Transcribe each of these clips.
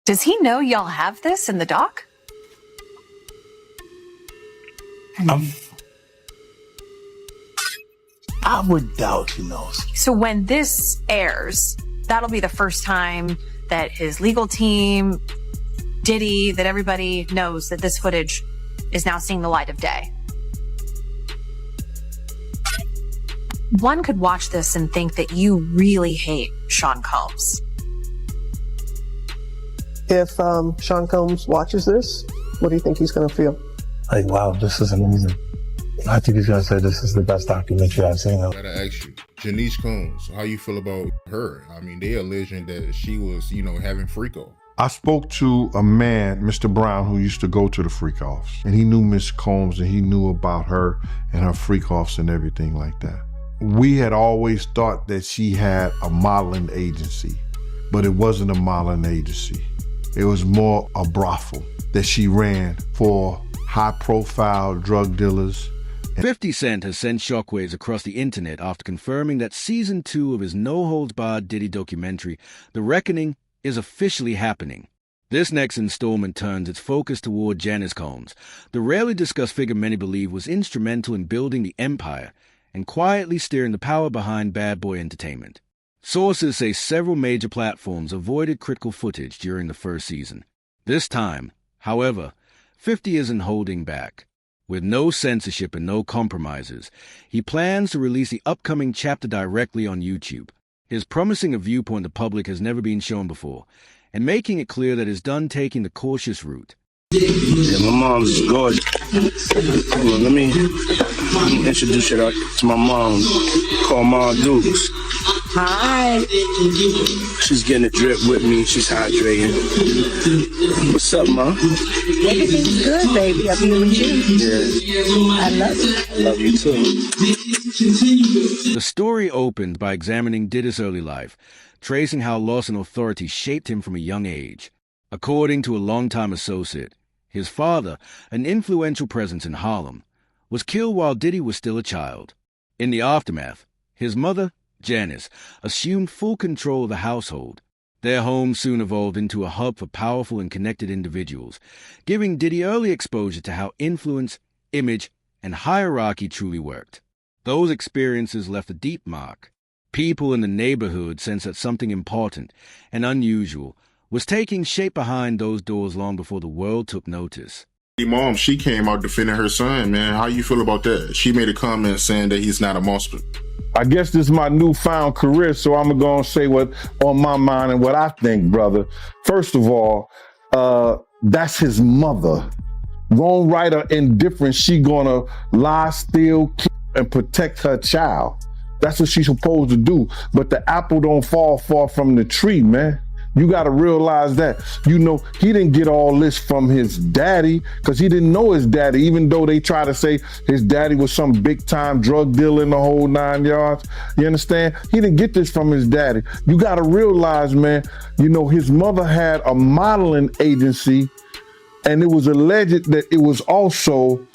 Does he know y'all have this in the doc? I would doubt he knows. So when this airs, that'll be the first time that his legal team, Diddy, that everybody knows that this footage is now seeing the light of day. One could watch this and think that you really hate Sean Combs. If Sean Combs watches this, what do you think he's going to feel? Like, wow, this is amazing. I think he's going to say this is the best documentary I've seen. I gotta ask you, Janice Combs, how you feel about her? I mean, they alleging that she was, having freak-off. I spoke to a man, Mr. Brown, who used to go to the freak-offs, and he knew Miss Combs, and he knew about her and her freak-offs and everything like that. We had always thought that she had a modeling agency, but it wasn't a modeling agency. It was more a brothel that she ran for high-profile drug dealers. 50 Cent has sent shockwaves across the internet after confirming that Season 2 of his no-holds-barred Diddy documentary, The Reckoning, is officially happening. This next installment turns its focus toward Janice Combs, the rarely discussed figure many believe was instrumental in building the empire and quietly steering the power behind Bad Boy Entertainment. Sources say several major platforms avoided critical footage during the first season. This time, however, 50 isn't holding back. With no censorship and no compromises, he plans to release the upcoming chapter directly on YouTube. His promising a viewpoint the public has never been shown before, and making it clear that he's done taking the cautious route. Yeah, my mom's gorgeous. Hold on, let me introduce you to my mom. Call Mom Dukes. Hi. She's getting a drip with me. She's hydrating. What's up, Mom? Everything's good, baby. I'll be with you. Yeah. I love you. I love you too. The story opened by examining Diddy's early life, tracing how loss and authority shaped him from a young age. According to a longtime associate, his father, an influential presence in Harlem, was killed while Diddy was still a child. In the aftermath, his mother, Janice, assumed full control of the household. Their home soon evolved into a hub for powerful and connected individuals, giving Diddy early exposure to how influence, image, and hierarchy truly worked. Those experiences left a deep mark. People in the neighborhood sensed that something important and unusual was taking shape behind those doors long before the world took notice. Mom, she came out defending her son, man. How you feel about that? She made a comment saying that he's not a monster. I guess this is my newfound career, so I'm going to say what on my mind and what I think, brother. First of all, that's his mother. Wrong, right, or indifferent, she going to lie, steal, kill, and protect her child. That's what she's supposed to do. But the apple don't fall far from the tree, man. You got to realize that. He didn't get all this from his daddy because he didn't know his daddy, even though they try to say his daddy was some big-time drug dealer in the whole 9 yards. You understand? He didn't get this from his daddy. You got to realize, man, his mother had a modeling agency, and it was alleged that it was also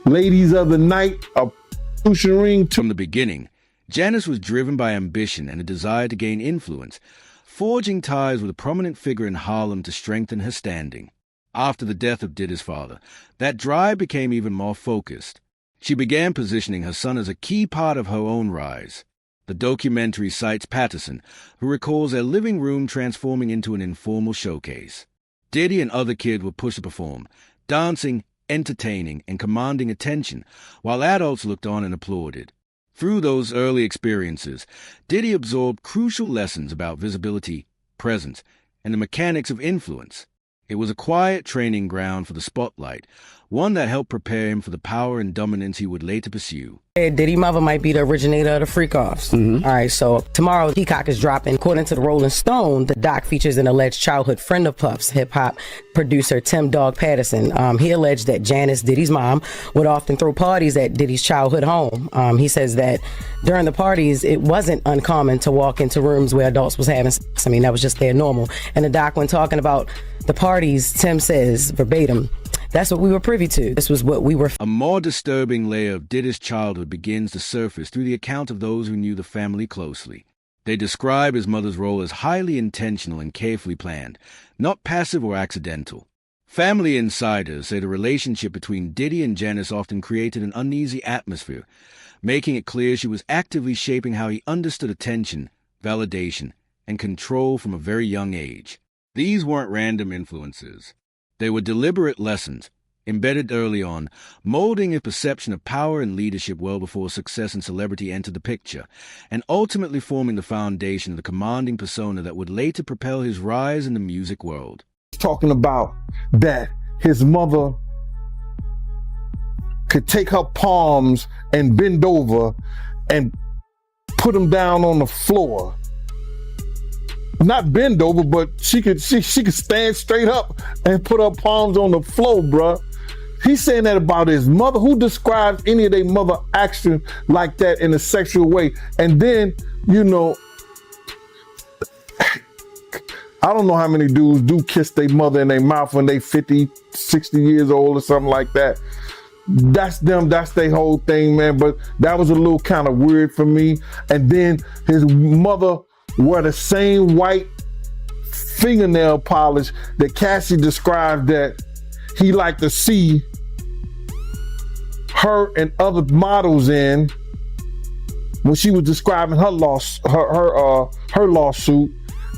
Ladies of the Night, a prostitution ring. From the beginning, Janice was driven by ambition and a desire to gain influence, forging ties with a prominent figure in Harlem to strengthen her standing. After the death of Diddy's father, that drive became even more focused. She began positioning her son as a key part of her own rise. The documentary cites Patterson, who recalls their living room transforming into an informal showcase. Diddy and other kids were pushed to perform, dancing, entertaining, and commanding attention, while adults looked on and applauded. Through those early experiences, Diddy absorbed crucial lessons about visibility, presence, and the mechanics of influence. It was a quiet training ground for the spotlight, one that helped prepare him for the power and dominance he would later pursue. Diddy mother might be the originator of the freak-offs. All right, so tomorrow Peacock is dropping. According to the Rolling Stone, the doc features an alleged childhood friend of Puff's, hip-hop producer Tim Dog Patterson. He alleged that Janice, Diddy's mom, would often throw parties at Diddy's childhood home. He says that during the parties, it wasn't uncommon to walk into rooms where adults was having sex. I mean, that was just their normal. And the doc, when talking about the parties, Tim says, verbatim, "That's what we were privy to. This was what we were." A more disturbing layer of Diddy's childhood begins to surface through the account of those who knew the family closely. They describe his mother's role as highly intentional and carefully planned, not passive or accidental. Family insiders say the relationship between Diddy and Janice often created an uneasy atmosphere, making it clear she was actively shaping how he understood attention, validation, and control from a very young age. These weren't random influences. They were deliberate lessons, embedded early on, molding his perception of power and leadership well before success and celebrity entered the picture, and ultimately forming the foundation of the commanding persona that would later propel his rise in the music world. Talking about that his mother could take her palms and bend over and put them down on the floor. Not bend over, but she could stand straight up and put her palms on the floor, bruh. He's saying that about his mother. Who describes any of their mother action like that in a sexual way? And then, you know, I don't know how many dudes do kiss their mother in their mouth when they 50, 60 years old or something like that. That's them, that's their whole thing, man. But that was a little kind of weird for me. And then his mother wore the same white fingernail polish that Cassie described that he liked to see her and other models in when she was describing her lawsuit.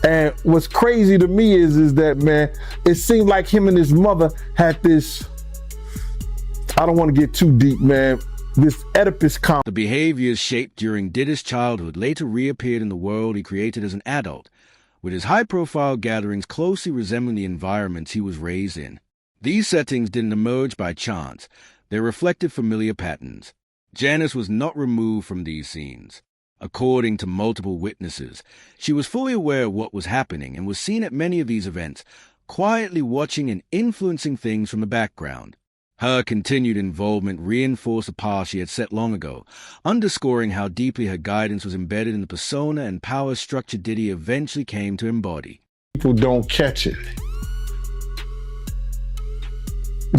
And what's crazy to me is that, man, it seemed like him and his mother had this, I don't want to get too deep, man, this Oedipus complex. The behaviors shaped during Diddy's childhood later reappeared in the world he created as an adult, with his high-profile gatherings closely resembling the environments he was raised in. These settings didn't emerge by chance. They reflected familiar patterns. Janice was not removed from these scenes. According to multiple witnesses, she was fully aware of what was happening and was seen at many of these events, quietly watching and influencing things from the background. Her continued involvement reinforced the path she had set long ago, underscoring how deeply her guidance was embedded in the persona and power structure Diddy eventually came to embody. People don't catch it.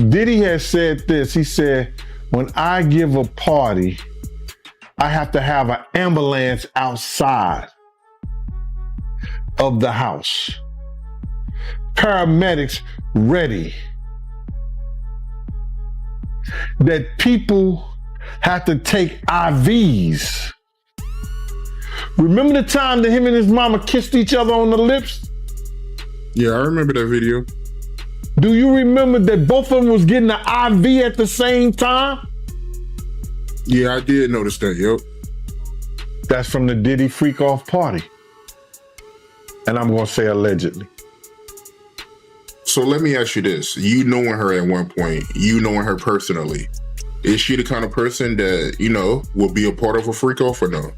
Diddy has said this. He said, when I give a party, I have to have an ambulance outside of the house. Paramedics ready. That people have to take IVs. Remember the time that him and his mama kissed each other on the lips? Yeah, I remember that video. Do you remember that both of them was getting an IV at the same time? Yeah, I did notice that, yep. That's from the Diddy freak off party. And I'm gonna say allegedly. So let me ask you this. You knowing her at one point, you knowing her personally, is she the kind of person that, you know, will be a part of a freak off or no?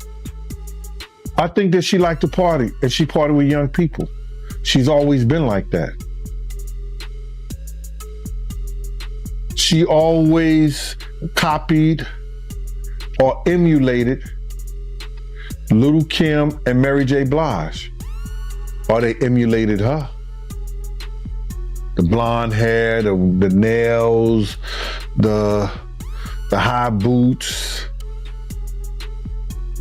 I think that she liked to party and she partied with young people. She's always been like that. She always copied or emulated Little Kim and Mary J. Blige. Or they emulated her. The blonde hair, the nails, the high boots,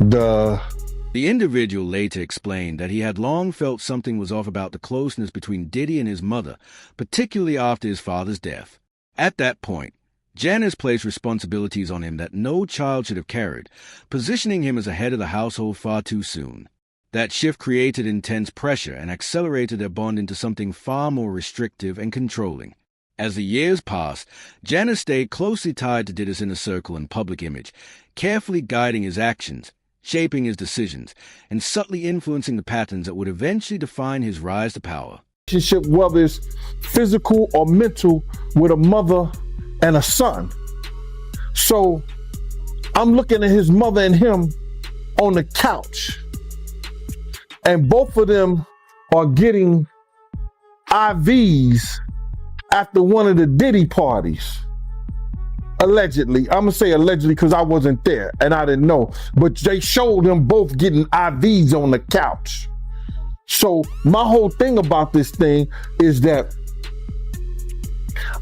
The individual later explained that he had long felt something was off about the closeness between Diddy and his mother, particularly after his father's death. At that point, Janice placed responsibilities on him that no child should have carried, positioning him as a head of the household far too soon. That shift created intense pressure and accelerated their bond into something far more restrictive and controlling. As the years passed, Janice stayed closely tied to Diddy's inner circle and public image, carefully guiding his actions, shaping his decisions, and subtly influencing the patterns that would eventually define his rise to power. Relationship, whether it's physical or mental, with a mother and a son. So I'm looking at his mother and him on the couch, and both of them are getting IVs after one of the Diddy parties. Allegedly. I'm gonna say allegedly because I wasn't there and I didn't know, but they showed them both getting IVs on the couch. So my whole thing about this thing is that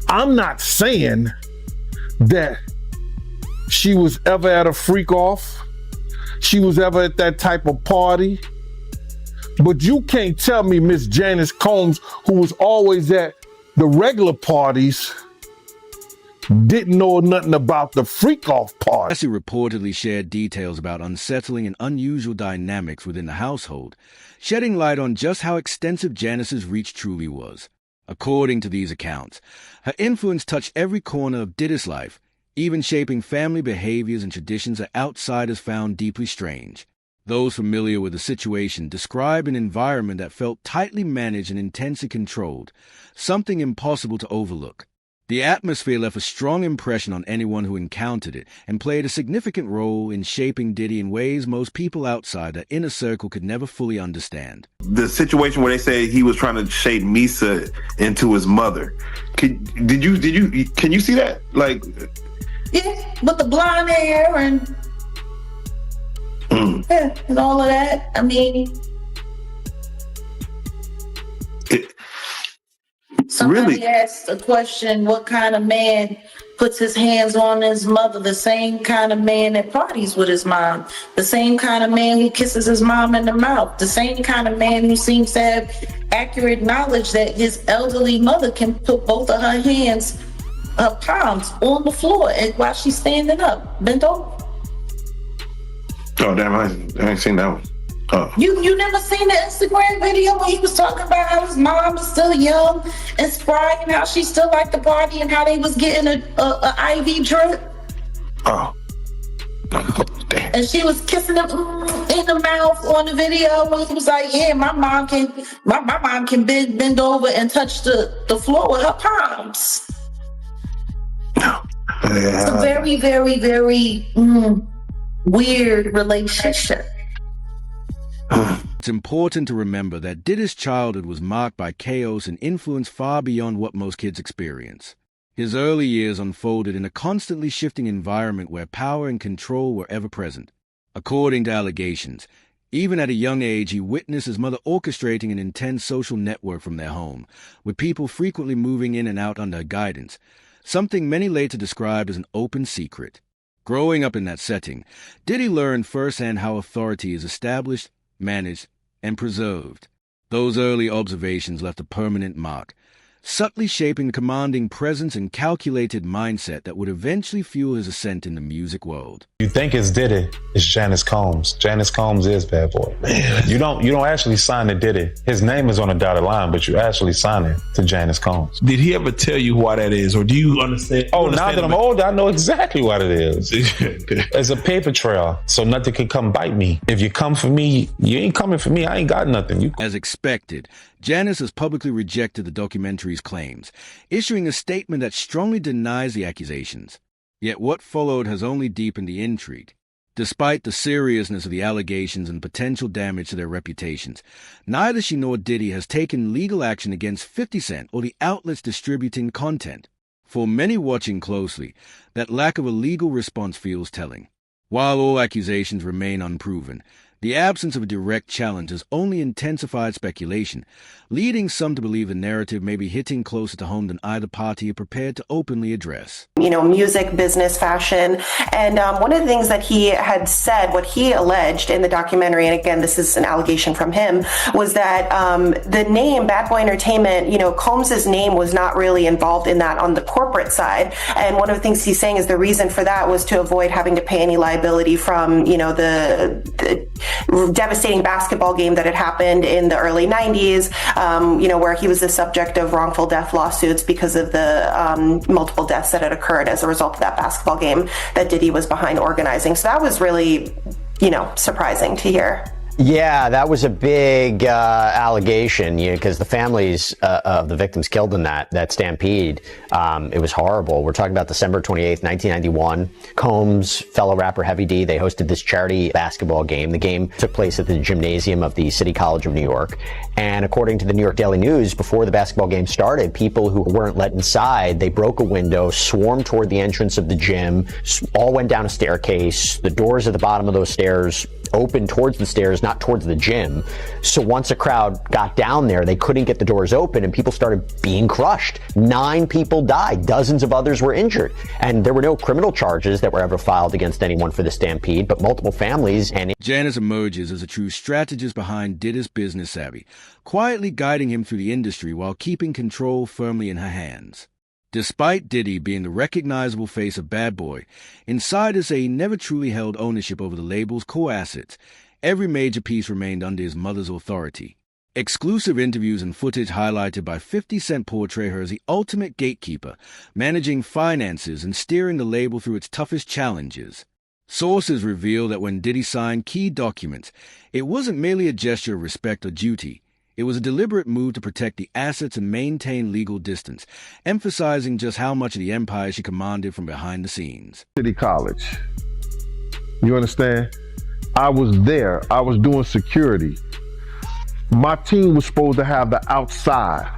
I'm not saying that she was ever at a freak off, she was ever at that type of party, But you can't tell me Miss Janice Combs, who was always at the regular parties, didn't know nothing about the freak-off part. Cassie reportedly shared details about unsettling and unusual dynamics within the household, shedding light on just how extensive Janice's reach truly was. According to these accounts, her influence touched every corner of Diddy's life, even shaping family behaviors and traditions that outsiders found deeply strange. Those familiar with the situation describe an environment that felt tightly managed and intensely controlled, something impossible to overlook. The atmosphere left a strong impression on anyone who encountered it and played a significant role in shaping Diddy in ways most people outside the inner circle could never fully understand. The situation where they say he was trying to shape Misa into his mother. Can you see that? Like, yeah, with the blonde hair and yeah, and all of that. I mean, somebody really asked a question: what kind of man puts his hands on his mother? The same kind of man that parties with his mom, the same kind of man who kisses his mom in the mouth, the same kind of man who seems to have accurate knowledge that his elderly mother can put both of her hands, her palms, on the floor and while she's standing up, bent over. Oh damn! I ain't seen that one. Oh. You never seen the Instagram video where he was talking about how his mom is still young and spry and how she still liked the party and how they was getting a IV drip? Oh. Damn. And she was kissing him in the mouth on the video when he was like, yeah, my mom can bend over and touch the floor with her palms. No. It's a very, very, very weird relationship. It's important to remember that Diddy's childhood was marked by chaos and influence far beyond what most kids experience. His early years unfolded in a constantly shifting environment where power and control were ever present. According to allegations, even at a young age, he witnessed his mother orchestrating an intense social network from their home, with people frequently moving in and out under her guidance, something many later described as an open secret. Growing up in that setting, Diddy learned firsthand how authority is established, managed, and preserved. Those early observations left a permanent mark, subtly shaping the commanding presence and calculated mindset that would eventually fuel his ascent in the music world. You think it's Diddy, it's Janice Combs. Janice Combs is Bad Boy. Man. You don't actually sign to Diddy. His name is on a dotted line, but you actually sign it to Janice Combs. Did he ever tell you why that is, or do you understand? Oh, now that I'm older, I know exactly what it is. It's a paper trail, so nothing can come bite me. If you come for me, you ain't coming for me. I ain't got nothing. As expected, Janice has publicly rejected the documentary's claims, issuing a statement that strongly denies the accusations. Yet what followed has only deepened the intrigue. Despite the seriousness of the allegations and potential damage to their reputations, neither she nor Diddy has taken legal action against 50 Cent or the outlets distributing content. For many watching closely, that lack of a legal response feels telling. While all accusations remain unproven, the absence of a direct challenge has only intensified speculation, leading some to believe the narrative may be hitting closer to home than either party are prepared to openly address. Music, business, fashion. And one of the things that he had said, what he alleged in the documentary, and again, this is an allegation from him, was that the name Bad Boy Entertainment, Combs's name was not really involved in that on the corporate side. And one of the things he's saying is the reason for that was to avoid having to pay any liability from, the devastating basketball game that had happened in the early 90s, where he was the subject of wrongful death lawsuits because of the multiple deaths that had occurred as a result of that basketball game that Diddy was behind organizing. So that was really, surprising to hear. Yeah, that was a big allegation, because the families of the victims killed in that stampede, it was horrible. We're talking about December 28th, 1991. Combs, fellow rapper Heavy D, they hosted this charity basketball game. The game took place at the gymnasium of the City College of New York. And according to the New York Daily News, before the basketball game started, people who weren't let inside, they broke a window, swarmed toward the entrance of the gym, all went down a staircase. The doors at the bottom of those stairs open towards the stairs, not towards the gym. So once a crowd got down there, they couldn't get the doors open and people started being crushed. 9 people died. Dozens of others were injured. And there were no criminal charges that were ever filed against anyone for the stampede, but multiple families and... Janice emerges as a true strategist behind Diddy's business savvy, quietly guiding him through the industry while keeping control firmly in her hands. Despite Diddy being the recognizable face of Bad Boy, insiders say he never truly held ownership over the label's core assets. Every major piece remained under his mother's authority. Exclusive interviews and footage highlighted by 50 Cent portray her as the ultimate gatekeeper, managing finances and steering the label through its toughest challenges. Sources reveal that when Diddy signed key documents, it wasn't merely a gesture of respect or duty. It was a deliberate move to protect the assets and maintain legal distance, emphasizing just how much of the empire she commanded from behind the scenes. City College. You understand? I was there. I was doing security. My team was supposed to have the outside.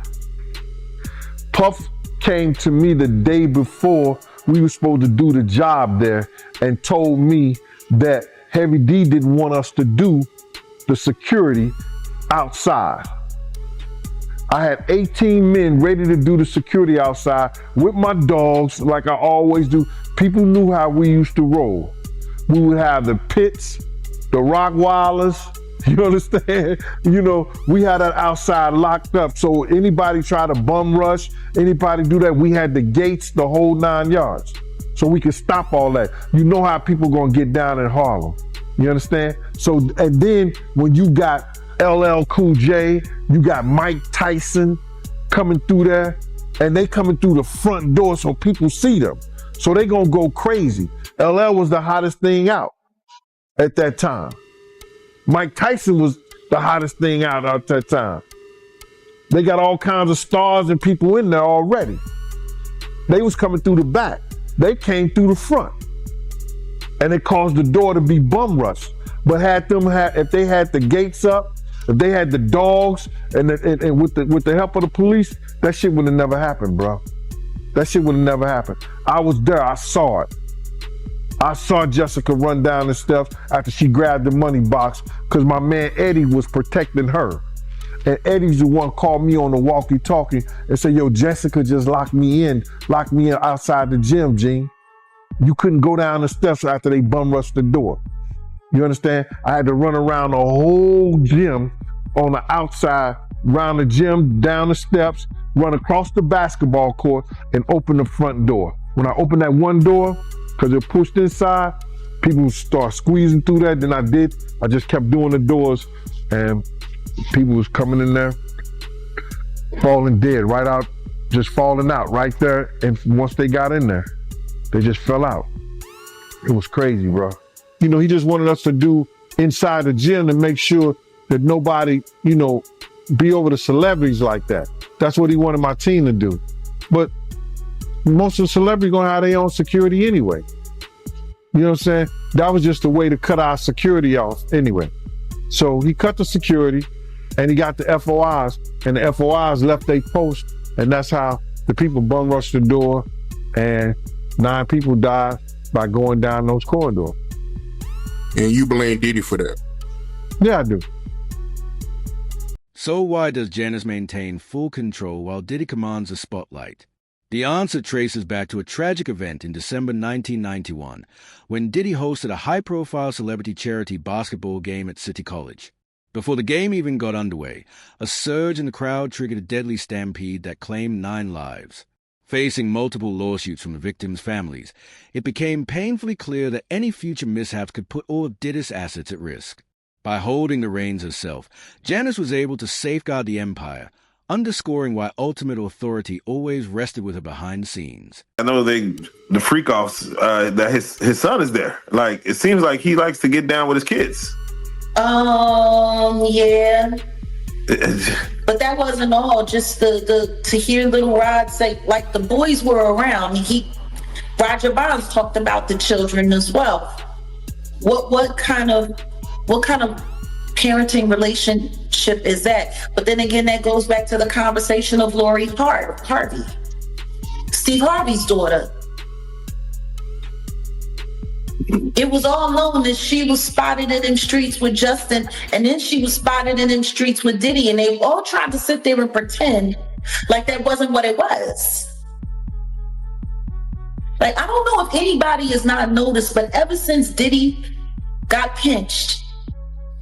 Puff came to me the day before we were supposed to do the job there and told me that Heavy D didn't want us to do the security outside. I had 18 men ready to do the security outside with my dogs like I always do. People knew how we used to roll. We would have the pits, the Rockwilders, you understand? You know, we had that outside locked up. So anybody try to bum rush, anybody do that, we had the gates, the whole 9 yards. So we could stop all that. You know how people gonna get down in Harlem. You understand? So, and then when you got LL Cool J, you got Mike Tyson coming through there, and they coming through the front door so people see them. So they gonna go crazy. LL was the hottest thing out at that time. Mike Tyson was the hottest thing out at that time. They got all kinds of stars and people in there already. They was coming through the back. They came through the front. And it caused the door to be bum rushed. But if they had the gates up, if they had the dogs, and with the help of the police, that shit would have never happened, bro. That shit would have never happened. I was there, I saw it. I saw Jessica run down the steps after she grabbed the money box because my man Eddie was protecting her. And Eddie's the one called me on the walkie-talkie and said, yo, Jessica just locked me in outside the gym, Gene. You couldn't go down the steps after they bum rushed the door. You understand? I had to run around the whole gym on the outside, around the gym, down the steps, run across the basketball court, and open the front door. When I opened that one door, because it pushed inside, people start squeezing through that. Then I just kept doing the doors, and people was coming in there, falling dead, right out, just falling out right there. And once they got in there, they just fell out. It was crazy, bro. You know, he just wanted us to do inside the gym to make sure that nobody, you know, be over the celebrities like that. That's what he wanted my team to do. But most of the celebrities gonna have their own security anyway. You know what I'm saying? That was just a way to cut our security off anyway. So he cut the security and he got the FOIs, and the FOIs left their post, and that's how the people bum rushed the door, and 9 people died by going down those corridors. And you blame Diddy for that? Yeah, I do. So why does Janice maintain full control while Diddy commands the spotlight? The answer traces back to a tragic event in December 1991, when Diddy hosted a high-profile celebrity charity basketball game at City College. Before the game even got underway, a surge in the crowd triggered a deadly stampede that claimed 9 lives. Facing multiple lawsuits from the victims' families, it became painfully clear that any future mishaps could put all of Diddy's assets at risk. By holding the reins herself, Janice was able to safeguard the empire, underscoring why ultimate authority always rested with her behind the scenes. I know the freak-offs, that his son is there. Like, it seems like he likes to get down with his kids. Yeah. But that wasn't all. Just to hear Little Rod say, like, the boys were around. Roger Bonds talked about the children as well. What kind of parenting relationship is that? But then again, that goes back to the conversation of Lori Harvey, Steve Harvey's daughter. It was all known that she was spotted in them streets with Justin, and then she was spotted in them streets with Diddy, and they all tried to sit there and pretend like that wasn't what it was. Like, I don't know if anybody has not noticed, but ever since Diddy got pinched,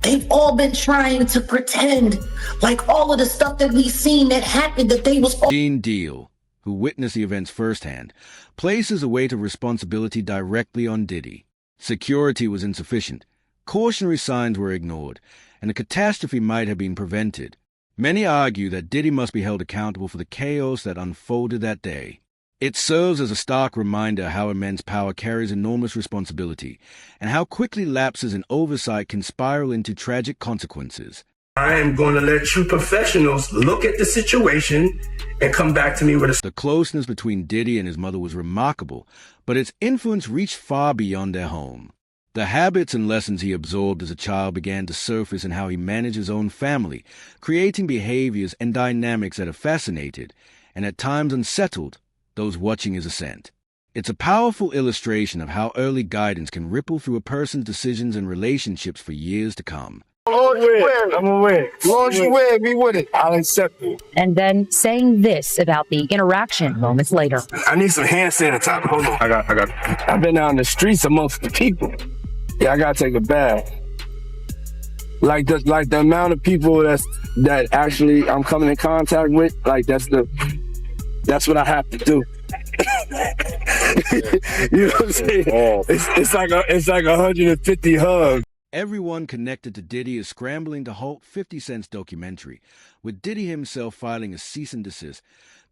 they've all been trying to pretend like all of the stuff that we've seen that happened, that they was all— Dean Deal, who witnessed the events firsthand, places a weight of responsibility directly on Diddy. Security was insufficient, cautionary signs were ignored, and a catastrophe might have been prevented. Many argue that Diddy must be held accountable for the chaos that unfolded that day. It serves as a stark reminder how immense power carries enormous responsibility, and how quickly lapses in oversight can spiral into tragic consequences. I am going to let you professionals look at the situation and come back to me with a— The closeness between Diddy and his mother was remarkable, but its influence reached far beyond their home. The habits and lessons he absorbed as a child began to surface in how he managed his own family, creating behaviors and dynamics that have fascinated, and at times unsettled, those watching his ascent. It's a powerful illustration of how early guidance can ripple through a person's decisions and relationships for years to come. Lord, you wear it. I'm gonna wear it. Lord, you wear it. Be with it. I'll accept it. And then saying this about the interaction moments later. I need some hand sanitizer. Hold on. I got. I've been out in the streets amongst the people. Yeah, I gotta take a bath. Like the amount of people that actually I'm coming in contact with. Like that's what I have to do. You know what I'm saying? It's like 150 hugs. Everyone connected to Diddy is scrambling to halt 50 Cent's documentary, with Diddy himself filing a cease and desist,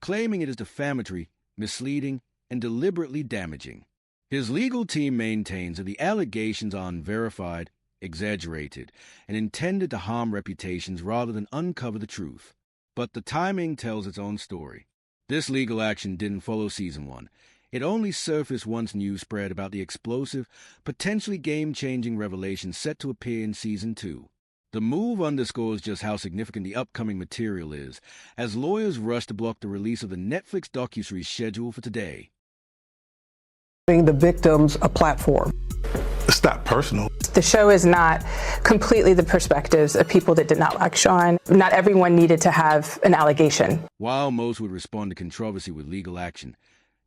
claiming it is defamatory, misleading, and deliberately damaging. His legal team maintains that the allegations are unverified, exaggerated, and intended to harm reputations rather than uncover the truth. But the timing tells its own story. This legal action didn't follow Season 1. It only surfaced once news spread about the explosive, potentially game-changing revelation set to appear in Season 2. The move underscores just how significant the upcoming material is, as lawyers rush to block the release of the Netflix docuseries scheduled for today. The victims a platform. It's not personal. The show is not completely the perspectives of people that did not like Sean. Not everyone needed to have an allegation. While most would respond to controversy with legal action,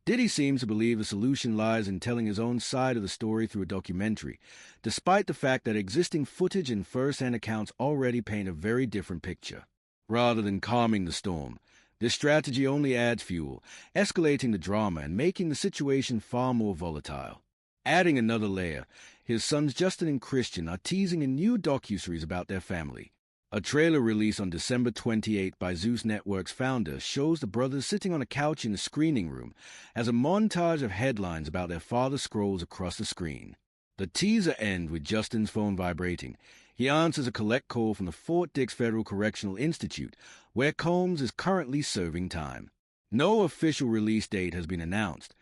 Diddy seems to believe the solution lies in telling his own side of the story through a documentary, despite the fact that existing footage and first-hand accounts already paint a very different picture. Rather than calming the storm, this strategy only adds fuel, escalating the drama and making the situation far more volatile. Adding another layer, his sons Justin and Christian are teasing a new docuseries about their family. A trailer released on December 28 by Zeus Network's founder shows the brothers sitting on a couch in the screening room as a montage of headlines about their father scrolls across the screen. The teaser ends with Justin's phone vibrating. He answers a collect call from the Fort Dix Federal Correctional Institute, where Combs is currently serving time. No official release date has been announced,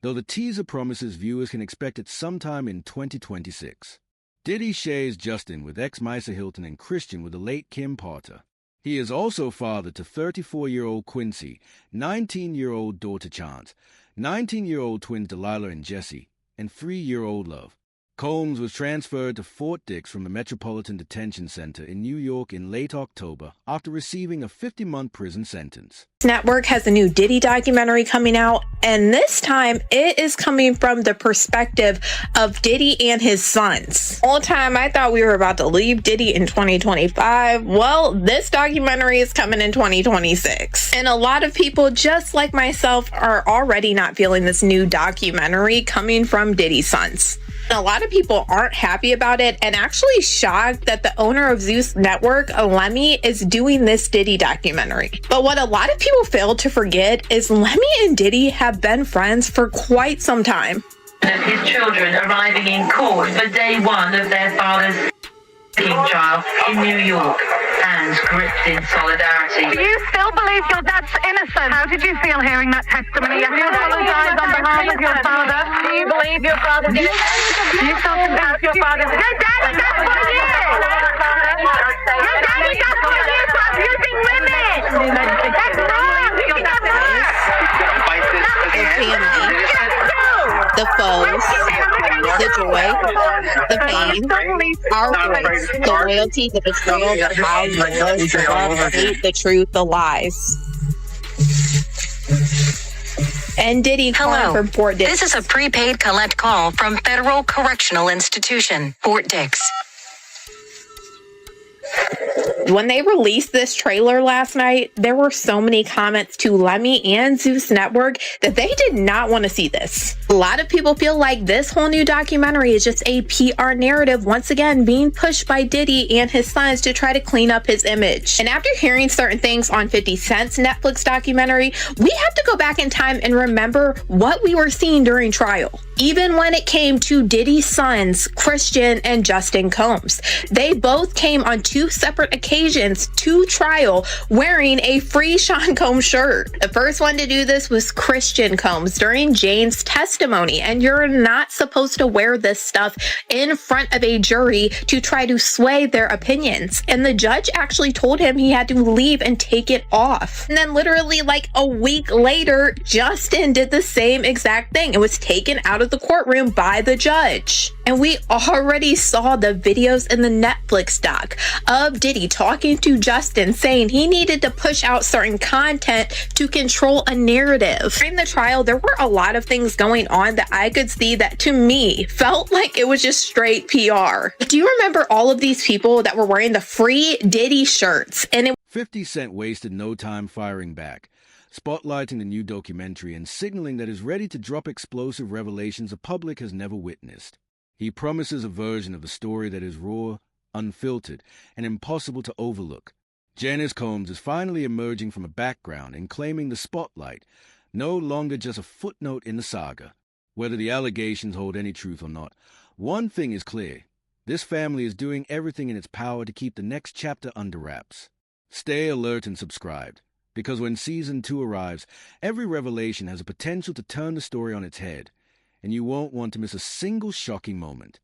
though the teaser promises viewers can expect it sometime in 2026. Diddy shares Justin with ex-Misa Hilton and Christian with the late Kim Potter. He is also father to 34-year-old Quincy, 19-year-old daughter Chance, 19-year-old twins Delilah and Jesse, and 3-year-old Love. Combs was transferred to Fort Dix from the Metropolitan Detention Center in New York in late October after receiving a 50-month prison sentence. Network has a new Diddy documentary coming out, and this time it is coming from the perspective of Diddy and his sons. All the time I thought we were about to leave Diddy in 2025. Well, this documentary is coming in 2026. And a lot of people, just like myself, are already not feeling this new documentary coming from Diddy's sons. A lot of people aren't happy about it and actually shocked that the owner of Zeus Network, Lemmy, is doing this Diddy documentary. But what a lot of people fail to forget is Lemmy and Diddy have been friends for quite some time. Of his children arriving in court for day one of their father's trial in New York and gripped in solidarity. Do you still believe your dad's innocent? How did you feel hearing that testimony? Have you apologized on behalf of your father? Do you believe your father's innocent? Do you still convince your father's innocent? Your daddy does for you! Your daddy does for you for abusing women! That's wrong! You can have worse! The family, the foes, The joy, the pain, our voice, the loyalty, the betrayal, the lies, the lust, the love, the hate, the truth, the lies. And Diddy calling from Fort Dix. This is a prepaid collect call from Federal Correctional Institution, Fort Dix. When they released this trailer last night, there were so many comments to Lemmy and Zeus Network that they did not want to see this. A lot of people feel like this whole new documentary is just a PR narrative, once again being pushed by Diddy and his sons to try to clean up his image. And after hearing certain things on 50 Cent's Netflix documentary, we have to go back in time and remember what we were seeing during trial. Even when it came to Diddy's sons, Christian and Justin Combs, they both came on two separate occasions to trial wearing a free Sean Combs shirt. The first one to do this was Christian Combs during Jane's testimony, and you're not supposed to wear this stuff in front of a jury to try to sway their opinions. And the judge actually told him he had to leave and take it off. And then literally like a week later, Justin did the same exact thing. It was taken out of the courtroom by the judge. And we already saw the videos in the Netflix doc of Diddy talking to Justin, saying he needed to push out certain content to control a narrative. During the trial, there were a lot of things going on that I could see that to me felt like it was just straight PR. Do you remember all of these people that were wearing the free Diddy shirts? And 50 Cent wasted no time firing back, spotlighting the new documentary and signaling that he's ready to drop explosive revelations the public has never witnessed. He promises a version of the story that is raw, unfiltered, and impossible to overlook. Janice Combs is finally emerging from a background and claiming the spotlight, no longer just a footnote in the saga. Whether the allegations hold any truth or not, one thing is clear. This family is doing everything in its power to keep the next chapter under wraps. Stay alert and subscribed, because when Season 2 arrives, every revelation has a potential to turn the story on its head, and you won't want to miss a single shocking moment.